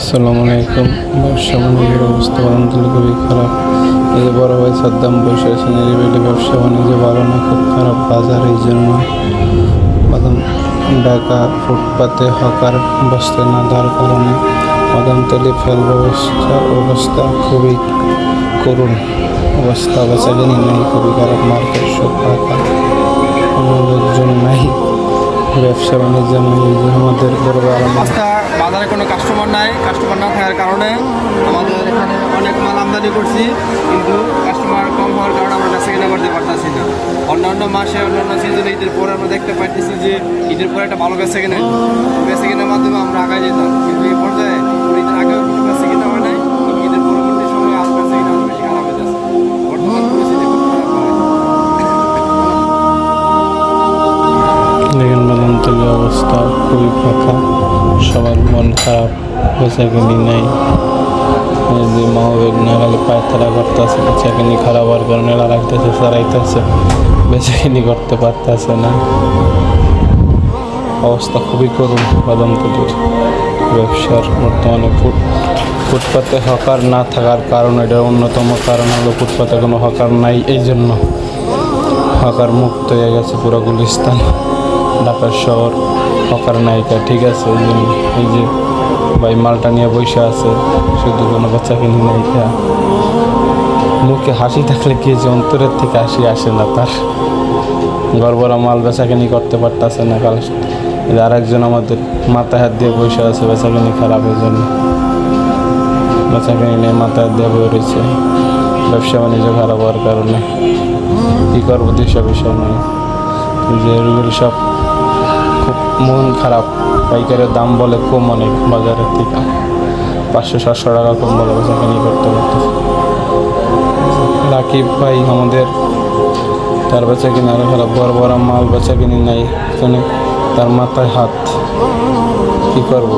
আসসালামু আলাইকুম। ব্যবসা বাণিজ্যের অবস্থা বাদামতলী খুবই খারাপ। এই যে বড় ভাই সাদ্দাম বসে আছেন, এই বেটে ব্যবসা বাণিজ্য ভালো না, খুব খারাপ বাজার। এই জন্য বাদাম ঢাকা ফুটপাতে হকার বসতে না দেওয়ার কারণে বাদামতলী ফেল অবস্থা খুবই করুণ অবস্থা। বেচাকেনি নেই, খুবই খারাপ। মার্কেট সব ফাঁকা, কোনো লোকজন নাই, ব্যবসা বাণিজ্য নেই। এই যে আমাদের বড় বাজারে কোনো কাস্টমার নাই। কাস্টমার না থাকার কারণে আমাদের এখানে অনেক মাল আমদানি করছি, কিন্তু কাস্টমার কম হওয়ার কারণে আমরা বেচা কেনা করতে পারতেছি না। অন্যান্য মাসে অন্যান্য সিজনে ঈদের পরে আমরা দেখতে পাইতেছি যে ঈদের পরে একটা ভালো বেচা কেনার মাধ্যমে আমরা আগায় যেতাম, কিন্তু এই পর্যায়ে ঈদের আগে কোনো বেচা কেনা হয় নাই। ঈদের পরবর্তী সময়ে আরও বেচা কেনা বেশি খারাপ হয়ে যাচ্ছে। বর্তমান পরিস্থিতি খুব খারাপ। দেখেন বাদামতলী অবস্থা খুবই ফাঁকা, সবার মন খারাপ, বেচাকেনি নাই। যে মাহবেগ না খালি পায়তারা করতেছে, বেচাকেনি খারাপ হওয়ার কারণে লাগাইতেছে, সারাইতেছে, বেচাকেনি করতে পারতেছে না। অবস্থা খুবই করুণ বাদামতলীর ব্যবসার। বর্তমানে ফুটপাতে হকার না থাকার কারণ, এটার অন্যতম কারণ হলো ফুটপাতে কোনো হকার নাই। এই জন্য হকার মুক্ত হয়ে গেছে পুরো গুলিস্তান, ঢাকা শহর। হকার নায়িকা ঠিক আছে, এই জন্য এই যে ভাই মালটা নিয়ে বসে আছে, শুধু কোনো বাচ্চা কিনি নায়িকা। মুখে হাসি থাকলে কি যে অন্তরের থেকে হাসি আসে না তার। গড়বড়া মাল বেচাকেনি করতে পারতেছে না। কাল আর একজন আমাদের মাথায় হাত দিয়ে বসে আছে, বেচাকেনি খারাপ। এই জন্য বেচাকেনি নিয়ে মাথায় হাত দিয়ে বয়ে রয়েছে, ব্যবসা বাণিজ্য খারাপ হওয়ার কারণে। কী করবো দিশা বিষয় নয়, যে এগুলি সব খুব মন খারাপ। পাইকারের দাম বলে কম অনেক বাজারের থেকে, 500-700 টাকা কম বলে বেচাকেনি করতে পারতেছে। রাকিব ভাই আমাদের, তার বেচাকেনি আরও খারাপ। বড় বড় মাল বেচাকেনি নাই, তার মাথায় হাত। কী করবো?